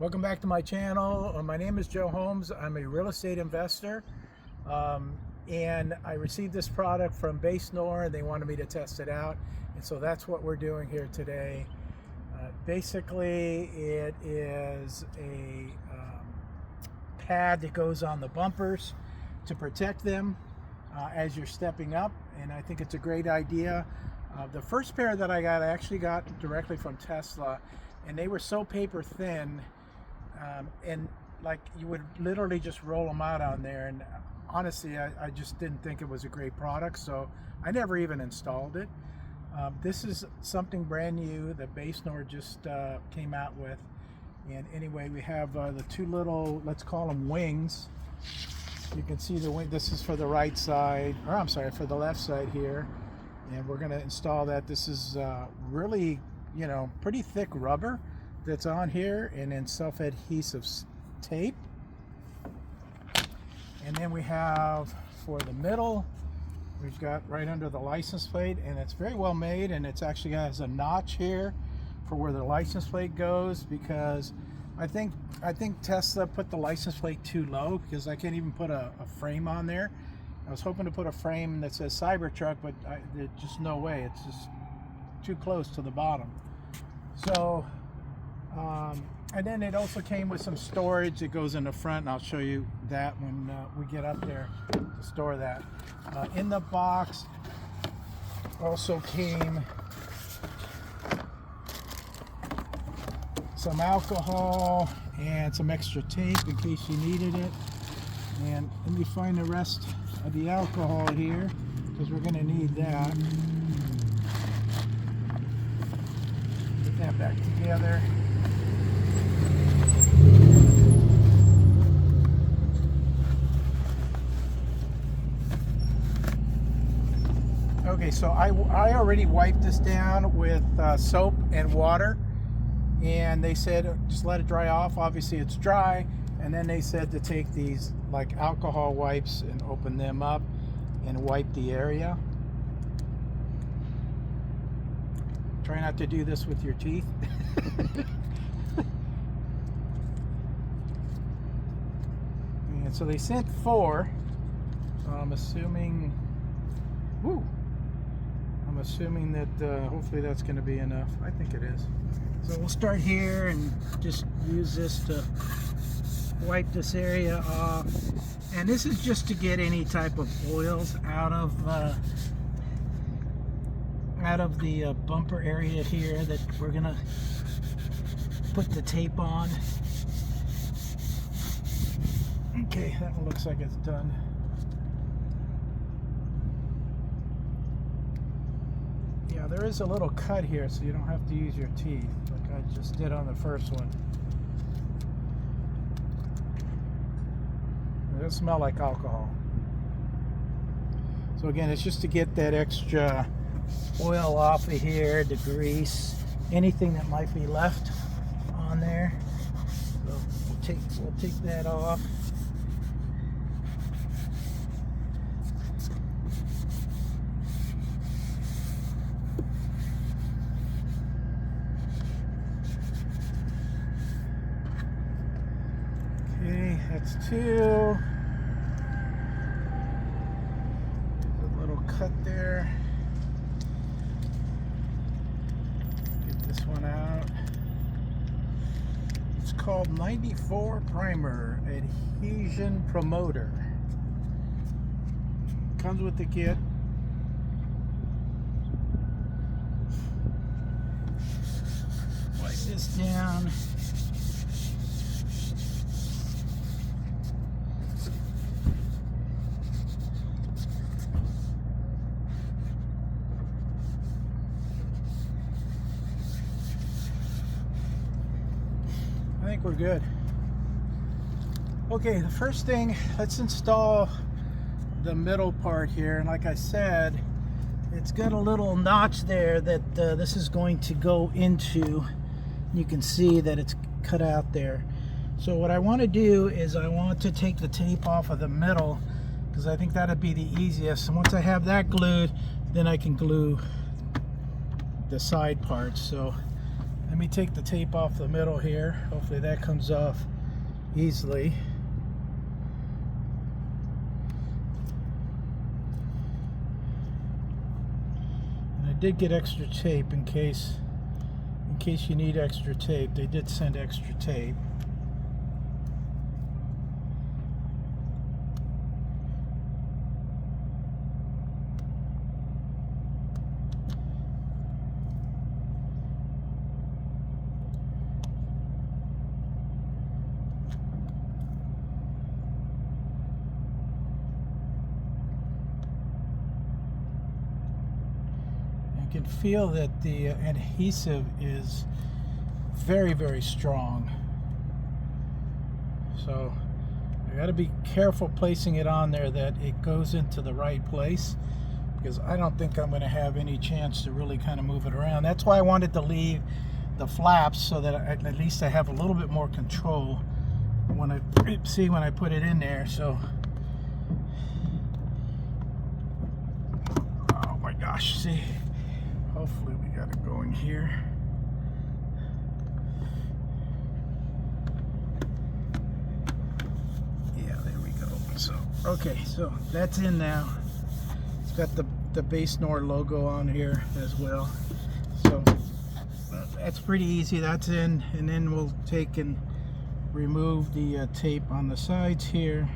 Welcome back to my channel. My name is Joe Holmes. I'm a real estate investor, and I received this product from Base Nor. They wanted me to test it out, and so that's what we're doing here today. Basically, it is a pad that goes on the bumpers to protect them as you're stepping up, and I think it's a great idea. The first pair that I actually got directly from Tesla, and they were so paper thin, and like you would literally just roll them out on there, and honestly I just didn't think it was a great product, so I never even installed it. This is something brand new that Base Nor just came out with. And anyway, we have the two little, let's call them wings. You can see the wing. This is for the right side, or I'm sorry, for the left side here. And we're going to install that. This is really, pretty thick rubber that's on here, and then self-adhesive tape. And then we have for the middle, we've got right under the license plate, and it's very well made, and it's actually has a notch here for where the license plate goes, because I think Tesla put the license plate too low, because I can't even put a frame on there. I was hoping to put a frame that says Cybertruck, but there's just no way. It's just too close to the bottom. So, and then it also came with some storage that goes in the front, and I'll show you that when we get up there to store that. In the box also came some alcohol and some extra tape in case you needed it. And let me find the rest of the alcohol here, because we're going to need that. Get that back together. Okay, so I already wiped this down with soap and water, and they said just let it dry off. Obviously it's dry. And then they said to take these like alcohol wipes and open them up and wipe the area. Try not to do this with your teeth. And so they sent 4. So I'm assuming, I'm assuming that hopefully that's going to be enough. I think it is. So we'll start here and just use this to wipe this area off, and this is just to get any type of oils out of the bumper area here that we're gonna put the tape on. Okay, that one looks like it's done. Yeah, there is a little cut here, so you don't have to use your teeth like I just did on the first one. It doesn't smell like alcohol. So again, it's just to get that extra oil off of here, the grease, anything that might be left on there. So we'll take that off. Okay, that's 2. Cut there. Get this one out. It's called 94 Primer Adhesion Promoter. Comes with the kit. Wipe this down. I think we're good. Okay, the first thing, let's install the middle part here. And like I said, it's got a little notch there that this is going to go into. You can see that it's cut out there. So what I want to do is I want to take the tape off of the middle, because I think that'd be the easiest. And once I have that glued, then I can glue the side parts. So Let me take the tape off the middle here. Hopefully that comes off easily. And I did get extra tape in case you need extra tape. They did send extra tape. You can feel that the adhesive is very, very strong. So I got to be careful placing it on there that it goes into the right place, because I don't think I'm going to have any chance to really kind of move it around. That's why I wanted to leave the flaps, so that at least I have a little bit more control when I put it in there. So, oh my gosh, see, hopefully we got it going here. Yeah, there we go. So, okay, so that's in now. It's got the Base Nor logo on here as well. So that's pretty easy. That's in, and then we'll take and remove the tape on the sides here.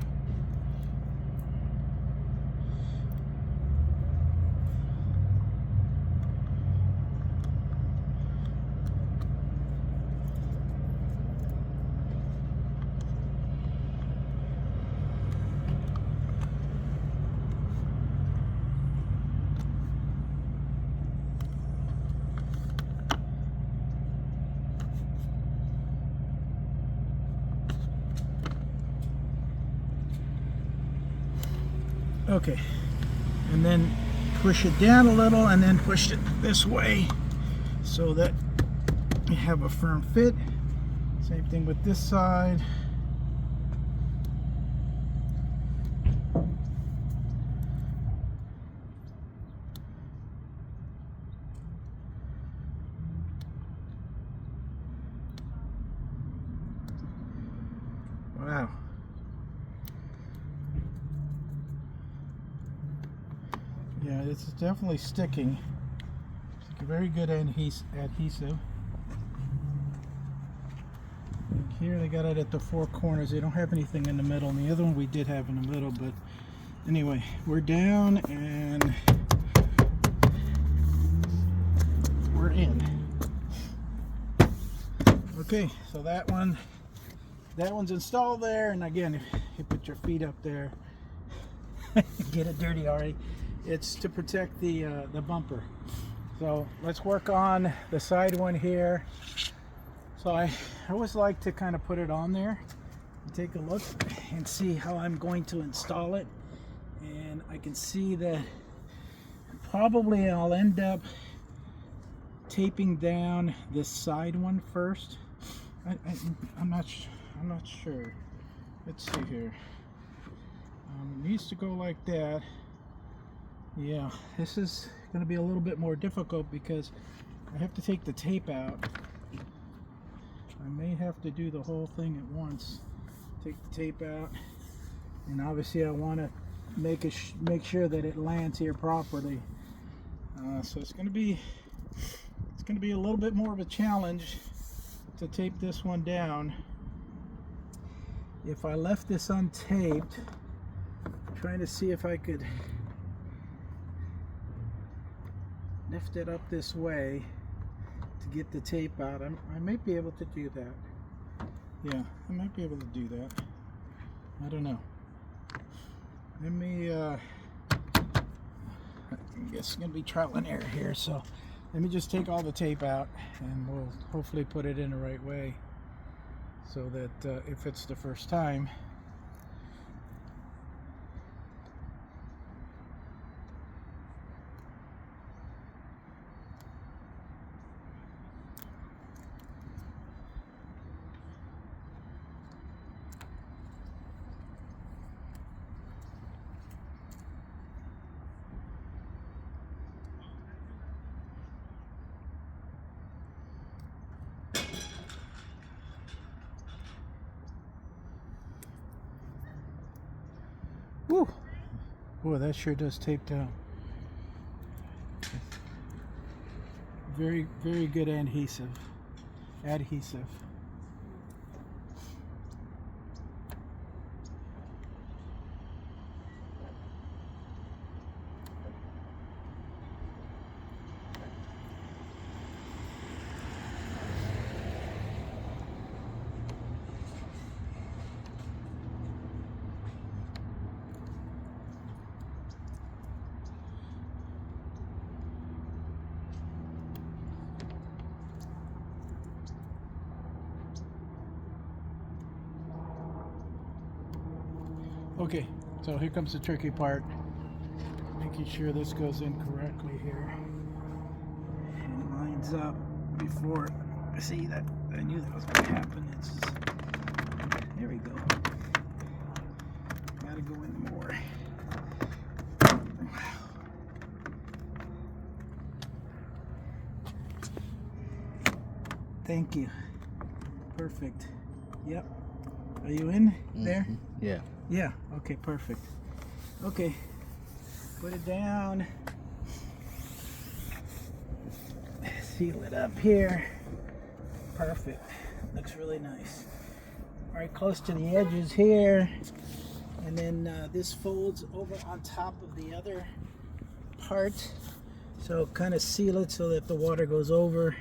Okay, and then push it down a little, and then push it this way so that you have a firm fit. Same thing with this side. Wow. Yeah, it's definitely sticking. It's a very good adhesive. And here they got it at the four corners. They don't have anything in the middle. And the other one we did have in the middle, but anyway, we're down and we're in. Okay, so that one's installed there, and again, if you put your feet up there, get it dirty already. It's to protect the bumper. So let's work on the side one here. So I always like to kind of put it on there and take a look and see how I'm going to install it. And I can see that probably I'll end up taping down this side one first. I'm not sure. Let's see here. It needs to go like that. Yeah, this is going to be a little bit more difficult because I have to take the tape out. I may have to do the whole thing at once. Take the tape out, and obviously I want to make sure that it lands here properly. So it's going to be a little bit more of a challenge to tape this one down. If I left this untaped, I'm trying to see if I could lift it up this way to get the tape out. I might be able to do that. Yeah, I might be able to do that. I don't know. Let me, I guess it's going to be trial and error here, so let me just take all the tape out and we'll hopefully put it in the right way so that if it's the first time, Boy, that sure does tape down. Very, very good adhesive. Okay, so here comes the tricky part. Making sure this goes in correctly here. And lines up before. See that? I knew that was going to happen. There we go. Gotta go in more. Thank you. Perfect. Yep. Are you in there? Yeah. Yeah. Okay, perfect. Okay. Put it down. Seal it up here. Perfect. Looks really nice. All right, close to the edges here. And then this folds over on top of the other part. So kind of seal it so that the water goes over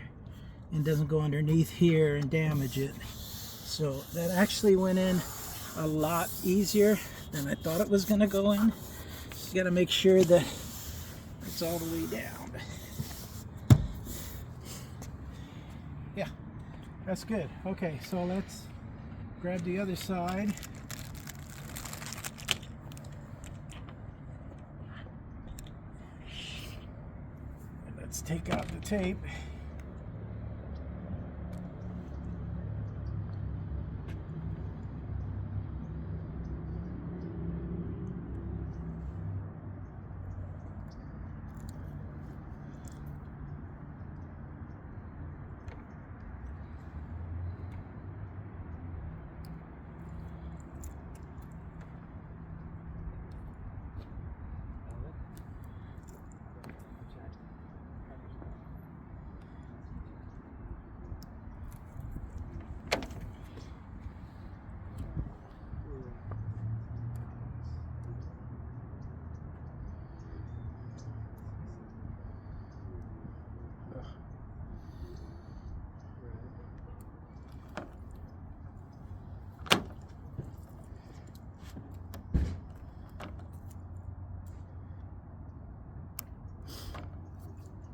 and doesn't go underneath here and damage it. So that actually went in a lot easier than I thought it was going to go in. You got to make sure that it's all the way down. Yeah, that's good. Okay, so let's grab the other side. And let's take out the tape.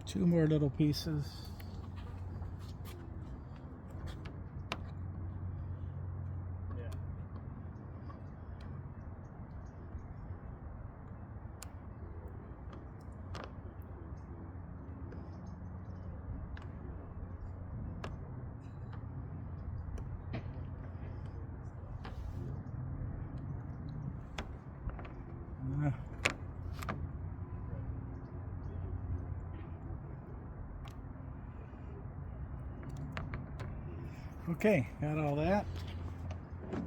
Two more little pieces. Okay, got all that. I'll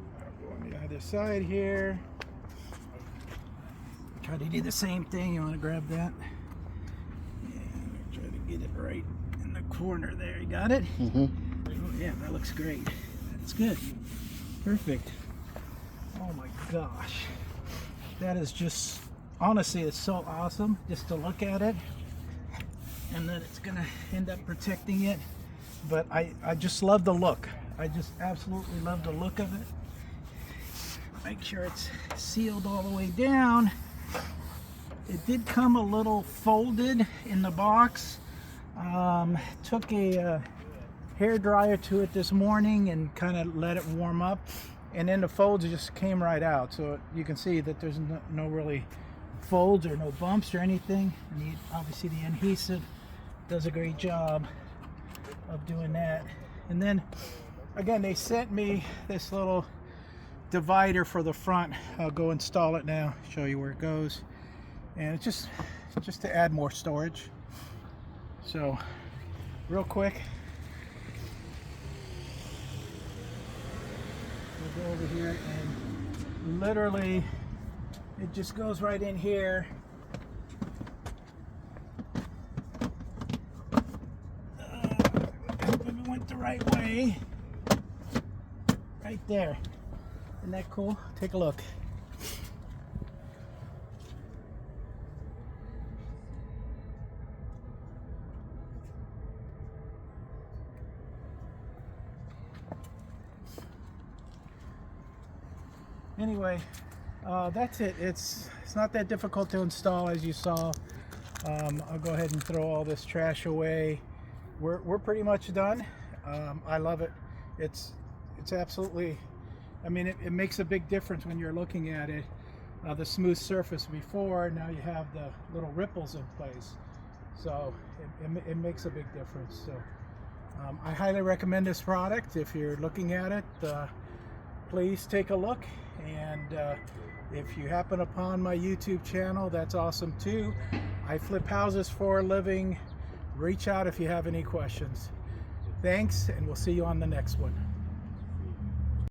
go on the other side here. Try to do the same thing. You want to grab that? And try to get it right in the corner there. You got it? Mm-hmm. Oh yeah, that looks great. That's good. Perfect. Oh my gosh. That is just, honestly, it's so awesome just to look at it. And then it's going to end up protecting it. But I just love the look. I just absolutely love the look of it. Make sure it's sealed all the way down. It did come a little folded in the box. Took a hair dryer to it this morning and kind of let it warm up. And then the folds just came right out. So you can see that there's no really folds or no bumps or anything. And obviously the adhesive does a great job of doing that. And then again, they sent me this little divider for the front. I'll go install it now, show you where it goes. And it's just to add more storage. So real quick, we'll go over here and literally It just goes right in here. Hope it went the right way. Right there. Isn't that cool? Take a look. Anyway, that's it. It's not that difficult to install, as you saw. I'll go ahead and throw all this trash away. We're pretty much done. I love it. It's absolutely, I mean, it makes a big difference when you're looking at it. The smooth surface before, now you have the little ripples in place. So it makes a big difference. So I highly recommend this product. If you're looking at it, please take a look. And if you happen upon my YouTube channel, that's awesome too. I flip houses for a living. Reach out if you have any questions. Thanks, and we'll see you on the next one.